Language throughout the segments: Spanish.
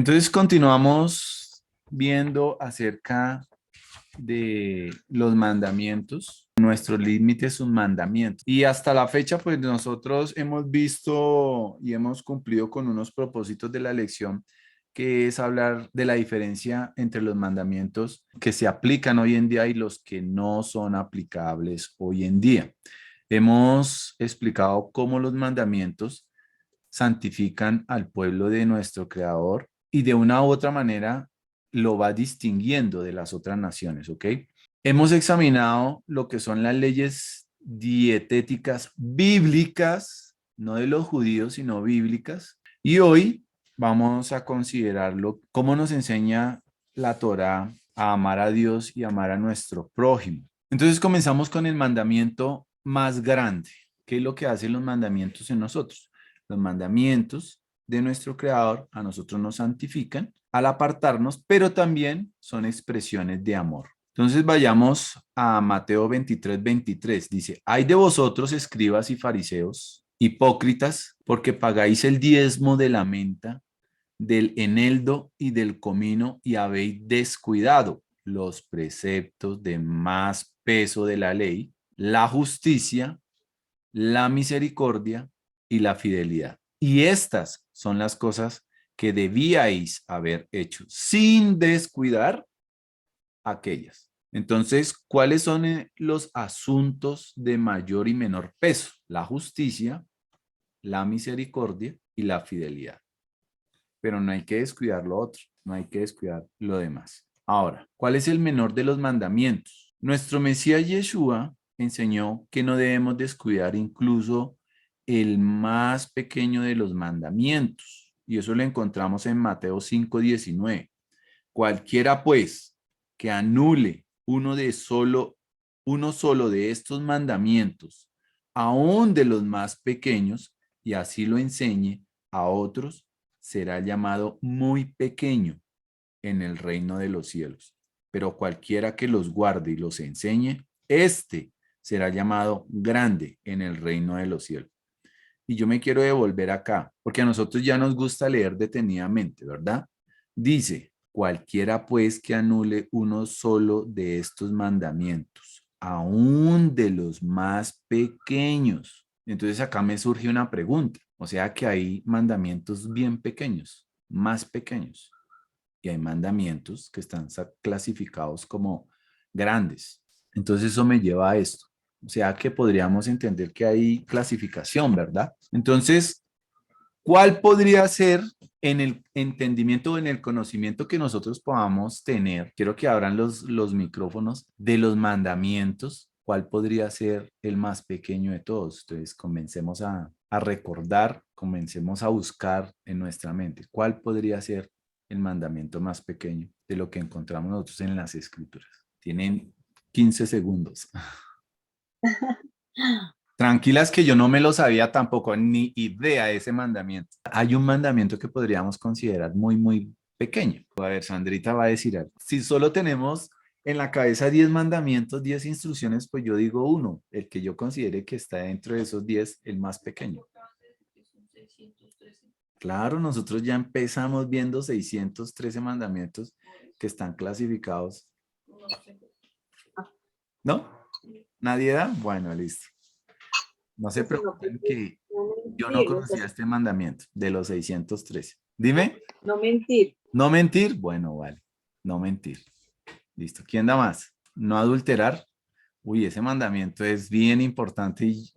Entonces continuamos viendo acerca de los mandamientos, nuestros límites, sus mandamientos. Y hasta la fecha, pues nosotros hemos visto y hemos cumplido con unos propósitos de la lección, que es hablar de la diferencia entre los mandamientos que se aplican hoy en día y los que no son aplicables hoy en día. Hemos explicado cómo los mandamientos santifican al pueblo de nuestro Creador y de una u otra manera lo va distinguiendo de las otras naciones, ¿ok? Hemos examinado lo que son las leyes dietéticas bíblicas, no de los judíos, sino bíblicas. Y hoy vamos a considerarlo, cómo nos enseña la Torá a amar a Dios y amar a nuestro prójimo. Entonces comenzamos con el mandamiento más grande. ¿Qué es lo que hacen los mandamientos en nosotros? Los mandamientos de nuestro Creador a nosotros nos santifican al apartarnos, pero también son expresiones de amor. Entonces vayamos a Mateo 23:23. Dice, hay de vosotros, escribas y fariseos, hipócritas, porque pagáis el diezmo de la menta, del eneldo y del comino, y habéis descuidado los preceptos de más peso de la ley, la justicia, la misericordia y la fidelidad. Y estas son las cosas que debíais haber hecho sin descuidar aquellas. Entonces, ¿cuáles son los asuntos de mayor y menor peso? La justicia, la misericordia y la fidelidad. Pero no hay que descuidar lo otro, no hay que descuidar lo demás. Ahora, ¿cuál es el menor de los mandamientos? Nuestro Mesías Yeshua enseñó que no debemos descuidar incluso el más pequeño de los mandamientos. Y eso lo encontramos en Mateo 5:19. Cualquiera pues que anule uno solo de estos mandamientos, aún de los más pequeños, y así lo enseñe a otros, será llamado muy pequeño en el reino de los cielos. Pero cualquiera que los guarde y los enseñe, éste será llamado grande en el reino de los cielos. Y yo me quiero devolver acá, porque a nosotros ya nos gusta leer detenidamente, ¿verdad? Dice, cualquiera pues que anule uno solo de estos mandamientos, aún de los más pequeños. Entonces acá me surge una pregunta, o sea que hay mandamientos bien pequeños, más pequeños, y hay mandamientos que están clasificados como grandes. Entonces eso me lleva a esto. O sea que podríamos entender que hay clasificación, ¿verdad? Entonces, ¿cuál podría ser en el entendimiento o en el conocimiento que nosotros podamos tener? Quiero que abran los micrófonos de los mandamientos. ¿Cuál podría ser el más pequeño de todos? Entonces, comencemos a recordar, comencemos a buscar en nuestra mente. ¿Cuál podría ser el mandamiento más pequeño de lo que encontramos nosotros en las escrituras? Tienen 15 segundos. Tranquilas que yo no me lo sabía tampoco, ni idea de ese mandamiento. Hay un mandamiento que podríamos considerar muy, muy pequeño. A ver, Sandrita va a decir algo. Si solo tenemos en la cabeza 10 mandamientos, 10 instrucciones, pues yo digo uno, el que yo considere que está dentro de esos 10, el más pequeño. Claro, nosotros ya empezamos viendo 613 mandamientos que están clasificados. ¿No? ¿Nadie da? Bueno, listo. No se Pues no, pues, preocupen que no yo no mentir, o sea, conocía este mandamiento de los 613. Dime, no mentir. ¿no mentir? Bueno, vale, no mentir. Listo. ¿Quién da más? No adulterar. Uy, ese mandamiento es bien importante y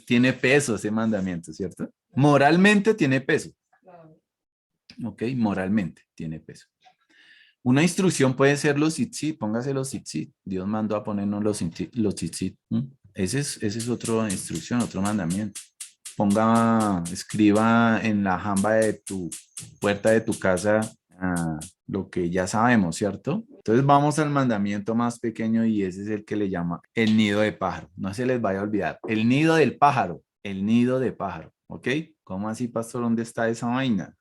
tiene peso ese mandamiento, ¿cierto? Moralmente tiene peso. Ok, moralmente tiene peso. Una instrucción puede ser los tzitzit, póngase los tzitzit. Dios mandó a ponernos los tzitzit. Ese es otra instrucción, otro mandamiento. Escriba en la jamba de tu puerta de tu casa lo que ya sabemos, ¿cierto? Entonces vamos al mandamiento más pequeño y ese es el que le llama el nido de pájaro. No se les vaya a olvidar. El nido del pájaro, el nido de pájaro, ¿ok? ¿Cómo así, pastor? ¿Dónde está esa vaina?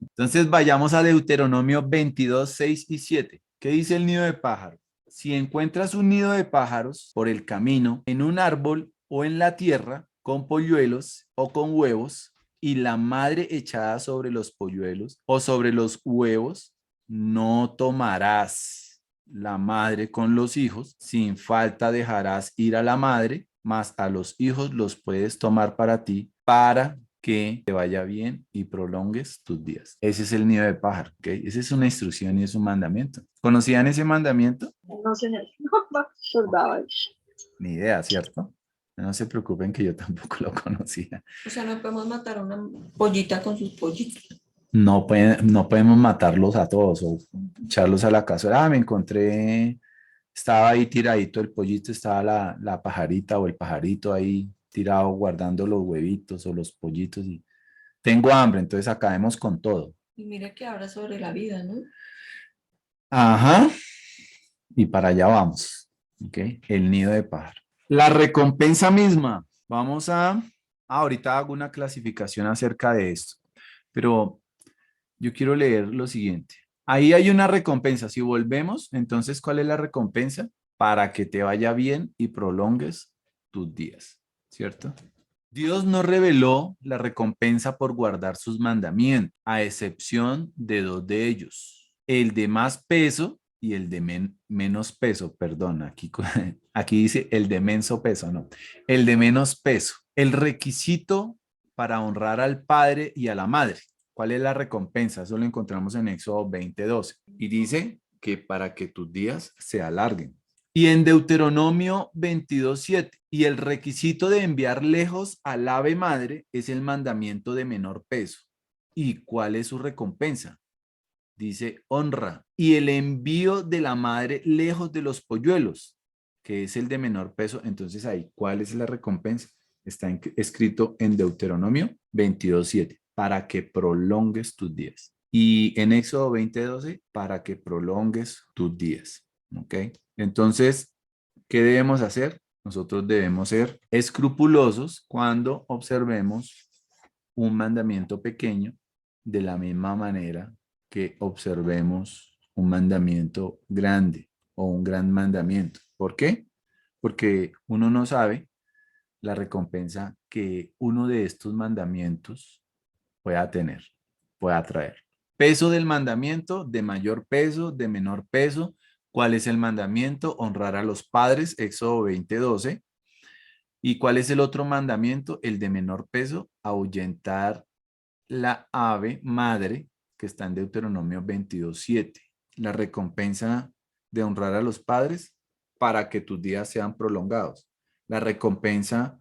Entonces vayamos a Deuteronomio 22, 6 y 7. ¿Qué dice el nido de pájaro? Si encuentras un nido de pájaros por el camino, en un árbol o en la tierra, con polluelos o con huevos, y la madre echada sobre los polluelos o sobre los huevos, no tomarás la madre con los hijos, sin falta dejarás ir a la madre, mas a los hijos los puedes tomar para ti, para que te vaya bien y prolongues tus días. Ese es el nido de pájaro, ¿ok? Esa es una instrucción y es un mandamiento. ¿Conocían ese mandamiento? No sé, no me acordaba. Ni idea, ¿cierto? No se preocupen que yo tampoco lo conocía. O sea, no podemos matar a una pollita con sus pollitos. No podemos matarlos a todos o echarlos a la cazuela. Ah, me encontré, estaba ahí tiradito el pollito, estaba la pajarita o el pajarito ahí tirado guardando los huevitos o los pollitos y tengo hambre, entonces acabemos con todo. Y mire que habla sobre la vida, ¿no? Ajá, y para allá vamos, ¿ok? El nido de pájaro. La recompensa misma, vamos a, ahorita hago una clasificación acerca de esto, pero yo quiero leer lo siguiente. Ahí hay una recompensa. Si volvemos, entonces, ¿cuál es la recompensa? Para que te vaya bien y prolongues tus días, ¿cierto? Dios no reveló la recompensa por guardar sus mandamientos, a excepción de dos de ellos. El de más peso y el de menos peso, perdón, aquí dice el de menso peso, no, el de menos peso. El requisito para honrar al padre y a la madre. ¿Cuál es la recompensa? Eso lo encontramos en Éxodo 20:12. Y dice que para que tus días se alarguen. Y en Deuteronomio 22:7. Y el requisito de enviar lejos al ave madre es el mandamiento de menor peso. ¿Y cuál es su recompensa? Dice honra. Y el envío de la madre lejos de los polluelos, que es el de menor peso. Entonces ahí, ¿cuál es la recompensa? Está escrito en Deuteronomio 22:7, para que prolongues tus días. Y en Éxodo 20:12, para que prolongues tus días. ¿Ok? Entonces, ¿qué debemos hacer? Nosotros debemos ser escrupulosos cuando observemos un mandamiento pequeño de la misma manera que observemos un mandamiento grande o un gran mandamiento. ¿Por qué? Porque uno no sabe la recompensa que uno de estos mandamientos pueda tener, pueda traer. Peso del mandamiento, de mayor peso, de menor peso. ¿Cuál es el mandamiento? Honrar a los padres, Éxodo 20:12. ¿Y cuál es el otro mandamiento? El de menor peso, ahuyentar la ave madre, que está en Deuteronomio 22:7. La recompensa de honrar a los padres para que tus días sean prolongados. La recompensa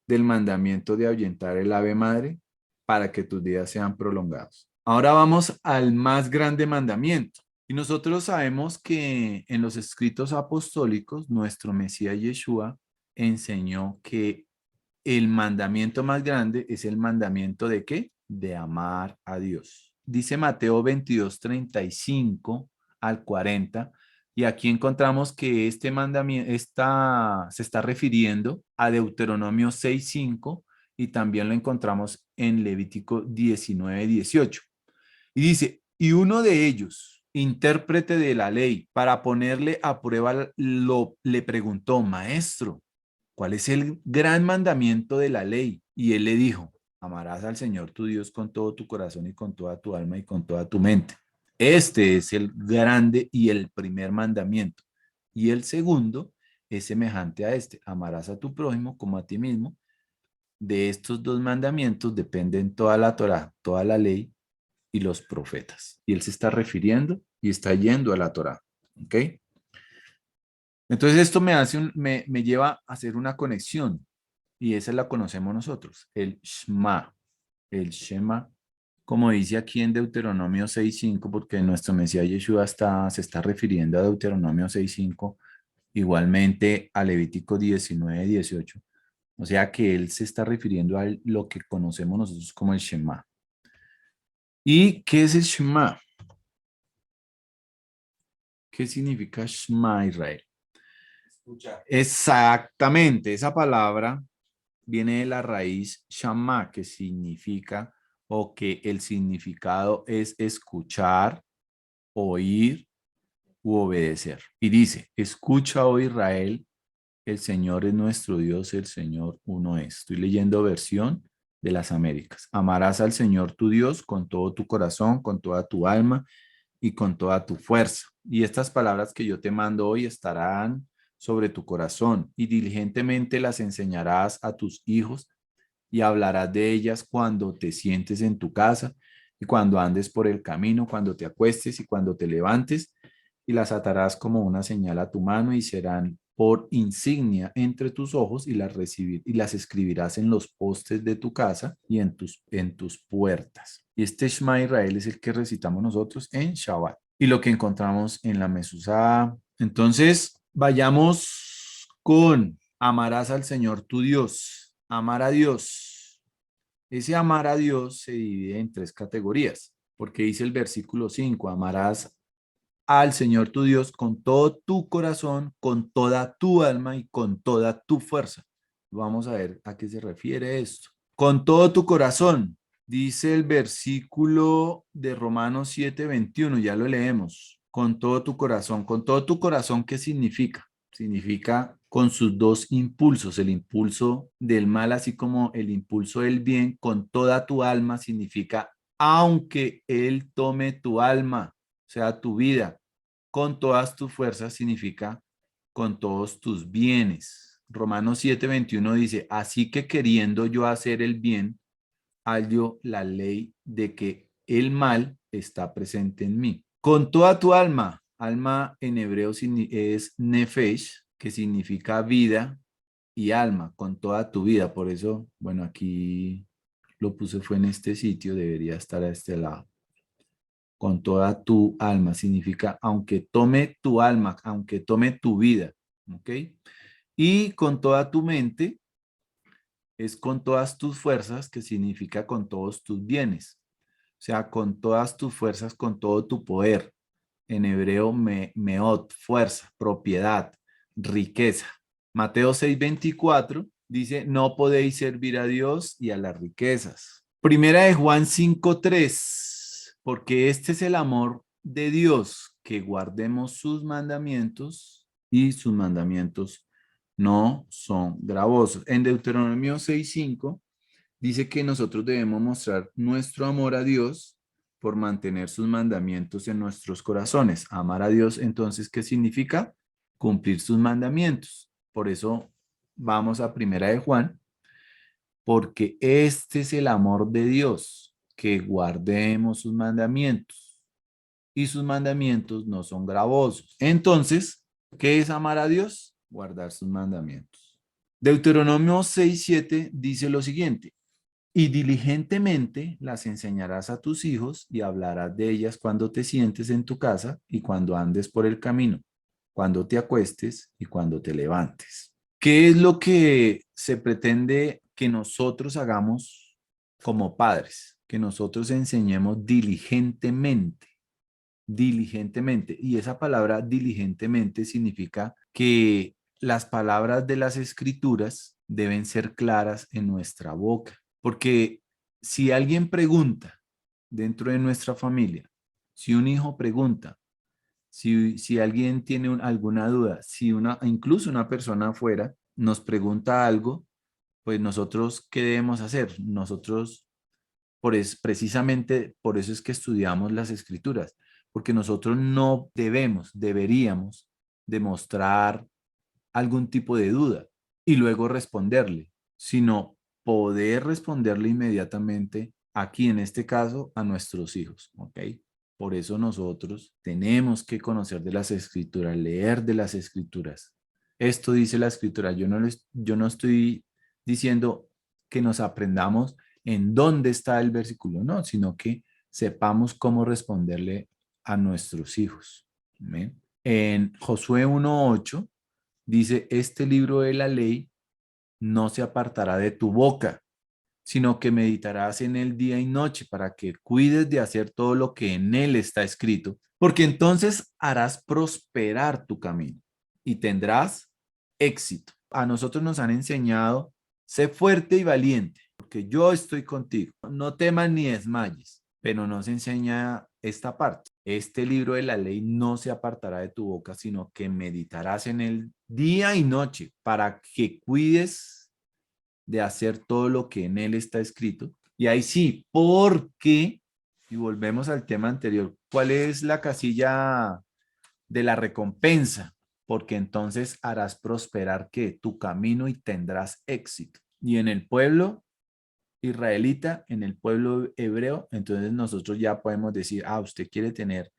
del mandamiento de ahuyentar el ave madre para que tus días sean prolongados. Ahora vamos al más grande mandamiento. Y nosotros sabemos que en los escritos apostólicos, nuestro Mesías Yeshua enseñó que el mandamiento más grande es el mandamiento de ¿qué? De amar a Dios. Dice Mateo 22:35 al 40, y aquí encontramos que este mandamiento se está refiriendo a Deuteronomio 6:5 y también lo encontramos en Levítico 19:18. Y dice, y uno de ellos, intérprete de la ley, para ponerle a prueba, le preguntó, maestro, ¿cuál es el gran mandamiento de la ley? Y él le dijo, amarás al Señor tu Dios con todo tu corazón y con toda tu alma y con toda tu mente. Este es el grande y el primer mandamiento. Y el segundo es semejante a este, amarás a tu prójimo como a ti mismo. De estos dos mandamientos dependen toda la Torá, toda la ley y los profetas. Y él se está refiriendo y está yendo a la Torá. ¿Ok? Entonces esto me lleva a hacer una conexión y esa la conocemos nosotros, el Shema, el Shema, como dice aquí en Deuteronomio 6:5, porque nuestro Mesías Yeshua se está refiriendo a Deuteronomio 6:5, igualmente a Levítico 19:18, o sea que él se está refiriendo a lo que conocemos nosotros como el Shema. ¿Y qué es el Shema? ¿Qué significa Shema Israel? Escucha. Exactamente, esa palabra viene de la raíz shama, que significa o que el significado es escuchar, oír u obedecer. Y dice, escucha, oh Israel, el Señor es nuestro Dios, el Señor uno es. Estoy leyendo versión de las Américas. Amarás al Señor tu Dios con todo tu corazón, con toda tu alma y con toda tu fuerza. Y estas palabras que yo te mando hoy estarán sobre tu corazón y diligentemente las enseñarás a tus hijos y hablarás de ellas cuando te sientes en tu casa y cuando andes por el camino, cuando te acuestes y cuando te levantes, y las atarás como una señal a tu mano y serán por insignia entre tus ojos y las escribirás en los postes de tu casa y en tus puertas. Y este Shema Israel es el que recitamos nosotros en Shabbat y lo que encontramos en la Mesuzá. Entonces, vayamos con amarás al Señor tu Dios. Amar a Dios. Ese amar a Dios se divide en tres categorías, porque dice el versículo 5, amarás al Señor tu Dios con todo tu corazón, con toda tu alma y con toda tu fuerza. Vamos a ver a qué se refiere esto. Con todo tu corazón, dice el versículo de Romanos 7:21, ya lo leemos. Con todo tu corazón. Con todo tu corazón, ¿qué significa? Significa con sus dos impulsos, el impulso del mal, así como el impulso del bien, con toda tu alma significa aunque Él tome tu alma, o sea, tu vida, con todas tus fuerzas significa con todos tus bienes. Romanos 7:21 dice, así que queriendo yo hacer el bien, hallo la ley de que el mal está presente en mí. Con toda tu alma, alma en hebreo es nefesh, que significa vida y alma, con toda tu vida. Por eso, bueno, aquí lo puse fue en este sitio, debería estar a este lado. Con toda tu alma significa aunque tome tu alma, aunque tome tu vida, ¿ok? Y con toda tu mente es con todas tus fuerzas, que significa con todos tus bienes. O sea, con todas tus fuerzas, con todo tu poder. En hebreo, meot, fuerza, propiedad, riqueza. Mateo 6:24 dice, no podéis servir a Dios y a las riquezas. Primera de Juan 5:3, porque este es el amor de Dios, que guardemos sus mandamientos y sus mandamientos no son gravosos. En Deuteronomio 6:5 dice que nosotros debemos mostrar nuestro amor a Dios por mantener sus mandamientos en nuestros corazones. Amar a Dios, entonces, ¿qué significa? Cumplir sus mandamientos. Por eso vamos a Primera de Juan, porque este es el amor de Dios, que guardemos sus mandamientos. Y sus mandamientos no son gravosos. Entonces, ¿qué es amar a Dios? Guardar sus mandamientos. Deuteronomio 6:7 dice lo siguiente: y diligentemente las enseñarás a tus hijos y hablarás de ellas cuando te sientes en tu casa y cuando andes por el camino, cuando te acuestes y cuando te levantes. ¿Qué es lo que se pretende que nosotros hagamos como padres? Que nosotros enseñemos diligentemente, diligentemente. Y esa palabra diligentemente significa que las palabras de las escrituras deben ser claras en nuestra boca. Porque si alguien pregunta dentro de nuestra familia, si un hijo pregunta, si alguien tiene alguna duda, si incluso una persona afuera nos pregunta algo, pues nosotros, ¿qué debemos hacer? Nosotros, precisamente por eso es que estudiamos las escrituras, porque nosotros no deberíamos demostrar algún tipo de duda y luego responderle, sino poder responderle inmediatamente aquí, en este caso, a nuestros hijos, ¿ok? Por eso nosotros tenemos que conocer de las escrituras, leer de las escrituras. Esto dice la escritura. Yo no estoy diciendo que nos aprendamos en dónde está el versículo, no, sino que sepamos cómo responderle a nuestros hijos. ¿Amén? En Josué 1:8 dice, este libro de la ley no se apartará de tu boca, sino que meditarás en él día y noche para que cuides de hacer todo lo que en él está escrito, porque entonces harás prosperar tu camino y tendrás éxito. A nosotros nos han enseñado, sé fuerte y valiente, porque yo estoy contigo. No temas ni desmayes, pero nos enseña esta parte. Este libro de la ley no se apartará de tu boca, sino que meditarás en él día y noche para que cuides de hacer todo lo que en él está escrito. Y ahí sí, porque, y volvemos al tema anterior, ¿cuál es la casilla de la recompensa? Porque entonces harás prosperar que tu camino y tendrás éxito. Y en el pueblo israelita, en el pueblo hebreo, entonces nosotros ya podemos decir, usted quiere tener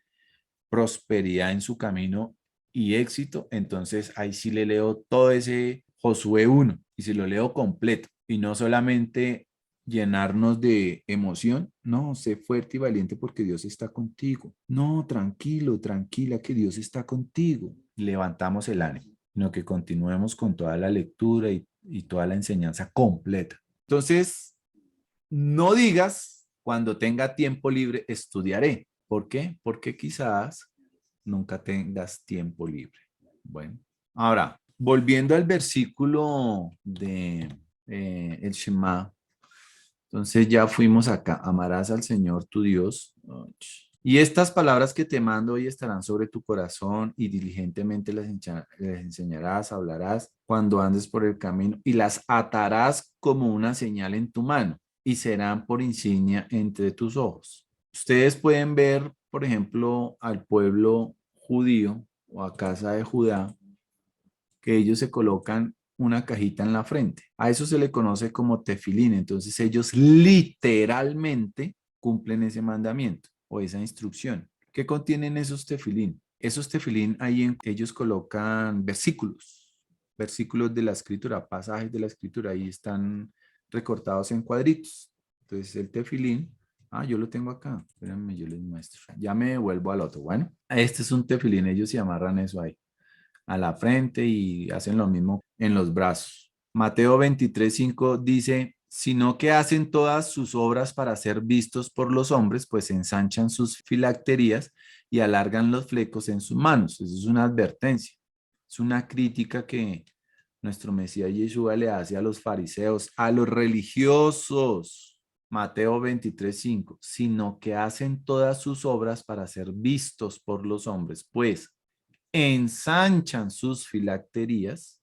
prosperidad en su camino y éxito, entonces ahí sí le leo todo ese Josué 1 y si lo leo completo y no solamente llenarnos de emoción, no, sé fuerte y valiente porque Dios está contigo, no, tranquilo, tranquila que Dios está contigo, levantamos el ánimo, sino que continuemos con toda la lectura y toda la enseñanza completa. Entonces, no digas cuando tenga tiempo libre estudiaré. ¿Por qué? Porque quizás nunca tengas tiempo libre. Bueno, ahora, volviendo al versículo de el Shema, entonces ya fuimos acá, amarás al Señor tu Dios. Y estas palabras que te mando hoy estarán sobre tu corazón y diligentemente les enseñarás, hablarás cuando andes por el camino y las atarás como una señal en tu mano y serán por insignia entre tus ojos. Ustedes pueden ver, por ejemplo, al pueblo judío o a casa de Judá, que ellos se colocan una cajita en la frente. A eso se le conoce como tefilín. Entonces ellos literalmente cumplen ese mandamiento o esa instrucción. ¿Qué contienen esos tefilín? Esos tefilín ahí ellos colocan versículos de la escritura, pasajes de la escritura, ahí están recortados en cuadritos. Entonces el tefilín, yo lo tengo acá, espérenme, yo les muestro. Ya me devuelvo al otro. Bueno, este es un tefilín, ellos se amarran eso ahí a la frente y hacen lo mismo en los brazos. Mateo 23:5 dice, sino que hacen todas sus obras para ser vistos por los hombres, pues ensanchan sus filacterías y alargan los flecos en sus manos. Eso es una advertencia, es una crítica que nuestro Mesías Yeshua le hace a los fariseos, a los religiosos. Mateo 23:5, sino que hacen todas sus obras para ser vistos por los hombres, pues ensanchan sus filacterías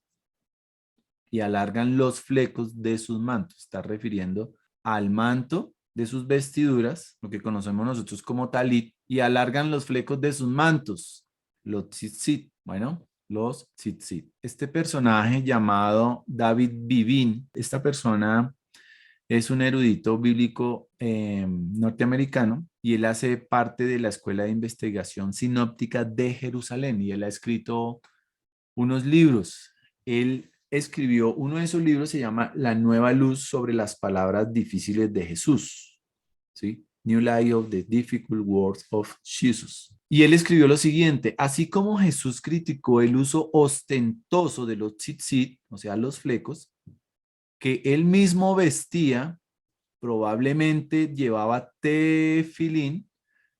y alargan los flecos de sus mantos. Está refiriendo al manto de sus vestiduras, lo que conocemos nosotros como talit, y alargan los flecos de sus mantos, los tzitzit. Bueno, los tzitzit. Este personaje llamado David Bivin, esta persona es un erudito bíblico norteamericano y él hace parte de la Escuela de Investigación Sinóptica de Jerusalén y él ha escrito unos libros. Él escribió uno de esos libros, se llama La Nueva Luz sobre las palabras difíciles de Jesús, ¿sí? New Light of the Difficult Words of Jesus. Y él escribió lo siguiente, así como Jesús criticó el uso ostentoso de los tzitzit, o sea, los flecos, que él mismo vestía, probablemente llevaba tefilín,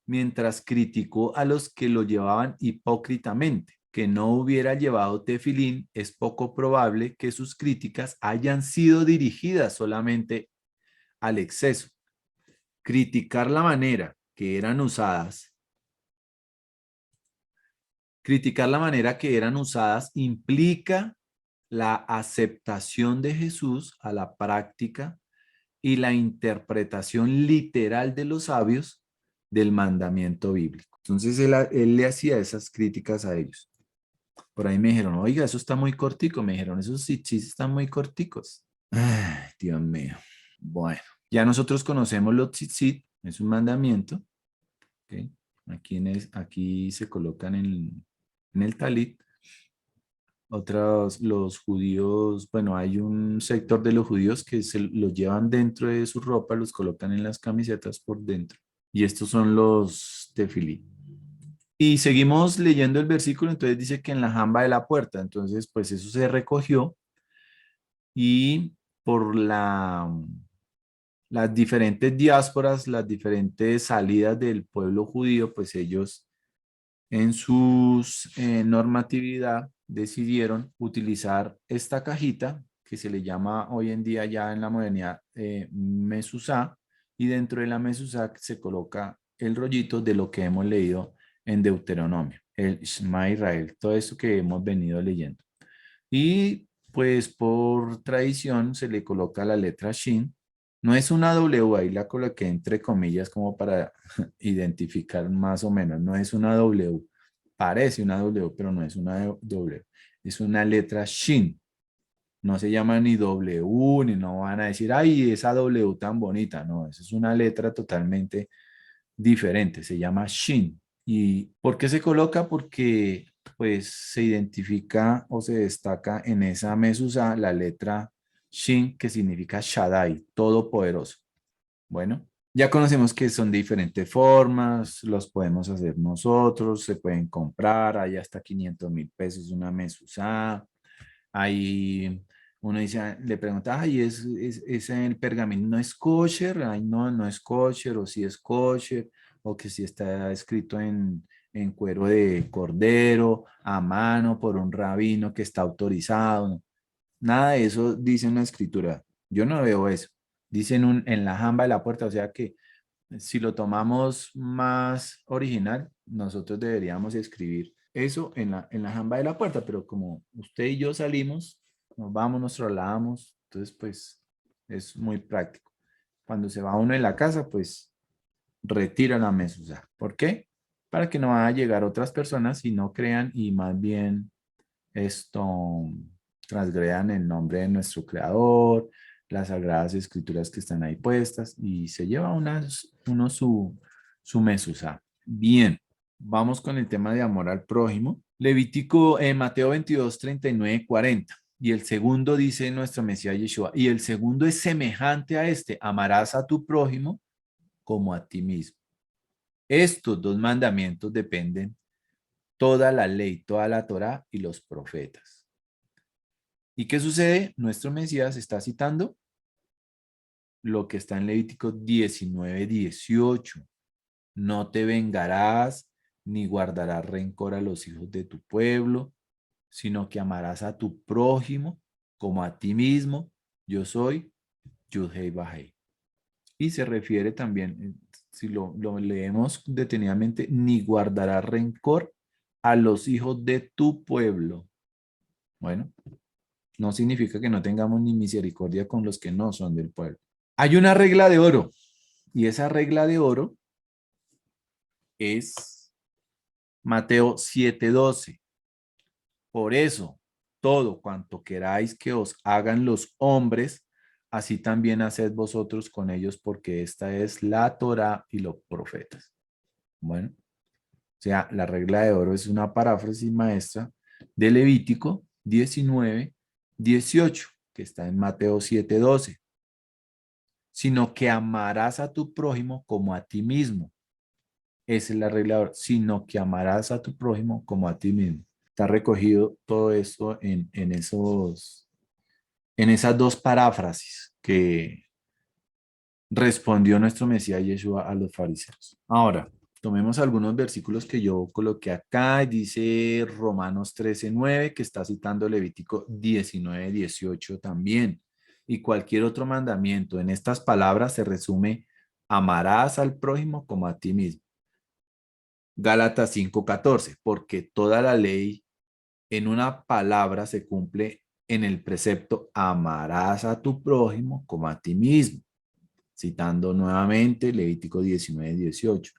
mientras criticó a los que lo llevaban hipócritamente. Que no hubiera llevado tefilín, es poco probable que sus críticas hayan sido dirigidas solamente al exceso. Criticar la manera que eran usadas, criticar la manera que eran usadas implica la aceptación de Jesús a la práctica y la interpretación literal de los sabios del mandamiento bíblico. Entonces él le hacía esas críticas a ellos. Por ahí me dijeron, oiga, eso está muy cortico. Me dijeron, esos tzitzit están muy corticos. Ay, Dios mío. Bueno, ya nosotros conocemos los tzitzit, es un mandamiento. ¿Okay? Aquí se colocan en el talit. Otros, los judíos, bueno, hay un sector de los judíos que se los llevan dentro de su ropa, los colocan en las camisetas por dentro. Y estos son los tefilí. Y seguimos leyendo el versículo, entonces dice que en la jamba de la puerta, entonces pues eso se recogió y por las diferentes diásporas, las diferentes salidas del pueblo judío, pues ellos en su normatividad decidieron utilizar esta cajita que se le llama hoy en día ya en la modernidad mezuzá, y dentro de la mezuzá se coloca el rollito de lo que hemos leído en Deuteronomio, el Shema Israel, todo eso que hemos venido leyendo. Y pues por tradición se le coloca la letra Shin. No es una W, ahí la coloqué entre comillas como para identificar más o menos. No es una W, parece una W, pero no es una W. Es una letra Shin. No se llama ni W, ni no van a decir, ay, esa W tan bonita. No, esa es una letra totalmente diferente. Se llama Shin. ¿Y por qué se coloca? Porque pues se identifica o se destaca en esa mezuzá la letra Shin, que significa Shaddai, todopoderoso. Bueno, ya conocemos que son de diferentes formas, los podemos hacer nosotros, se pueden comprar, hay hasta 500.000 pesos una mezuzá. Ahí uno dice, le pregunta, ay, ¿es el pergamino no es kosher? Ay, no, no es kosher, o si es kosher, o que si está escrito en cuero de cordero, a mano, por un rabino que está autorizado. No. Nada de eso dice en la escritura. Yo no veo eso. Dice en la jamba de la puerta, o sea que si lo tomamos más original, nosotros deberíamos escribir eso en la jamba de la puerta, pero como usted y yo salimos, nos vamos, nos trasladamos, entonces pues es muy práctico. Cuando se va uno en la casa, pues retira la mezuzá. ¿Por qué? Para que no van a llegar otras personas y no crean y más bien esto transgredan el nombre de nuestro creador, las sagradas escrituras que están ahí puestas y se lleva uno su mezuzá. Bien, vamos con el tema de amor al prójimo. Levítico, Mateo 22, 39, 40. Y el segundo dice nuestro Mesías Yeshua, y el segundo es semejante a este, amarás a tu prójimo como a ti mismo. Estos dos mandamientos dependen toda la ley, toda la Torá y los profetas. ¿Y qué sucede? Nuestro Mesías está citando lo que está en Levítico 19, 18. No te vengarás ni guardarás rencor a los hijos de tu pueblo, sino que amarás a tu prójimo como a ti mismo. Yo soy Yud-Hei Vah-Hei. Y se refiere también, si lo leemos detenidamente, ni guardarás rencor a los hijos de tu pueblo. Bueno, no significa que no tengamos ni misericordia con los que no son del pueblo. Hay una regla de oro y esa regla de oro es Mateo 7:12. Por eso, todo cuanto queráis que os hagan los hombres, así también haced vosotros con ellos, porque esta es la Torá y los profetas. Bueno, o sea, la regla de oro es una paráfrasis maestra de Levítico 19, 18, que está en Mateo 7:12. Sino que amarás a tu prójimo como a ti mismo. Esa es la regla de oro, sino que amarás a tu prójimo como a ti mismo. Está recogido todo esto en esas dos paráfrasis que respondió nuestro Mesías Yeshua a los fariseos. Ahora, tomemos algunos versículos que yo coloqué acá. Dice Romanos 13:9, que está citando Levítico 19:18 también. Y cualquier otro mandamiento en estas palabras se resume: amarás al prójimo como a ti mismo. Gálatas 5:14, porque toda la ley en una palabra se cumple en el precepto: amarás a tu prójimo como a ti mismo. Citando nuevamente Levítico 19:18.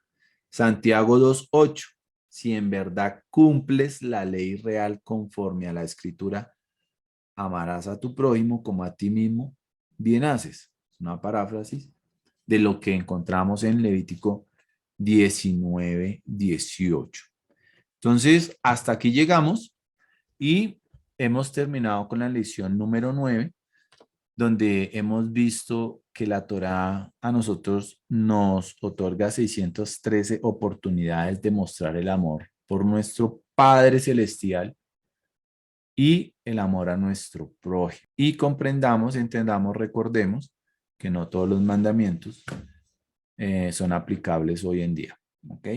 Santiago 2:8. Si en verdad cumples la ley real conforme a la escritura, amarás a tu prójimo como a ti mismo, bien haces. Es una paráfrasis de lo que encontramos en Levítico 19:18. Entonces, hasta aquí llegamos y hemos terminado con la lección número 9, donde hemos visto que la Torá a nosotros nos otorga 613 oportunidades de mostrar el amor por nuestro Padre Celestial y el amor a nuestro prójimo. Y comprendamos, entendamos, recordemos que no todos los mandamientos son aplicables hoy en día. ¿Ok?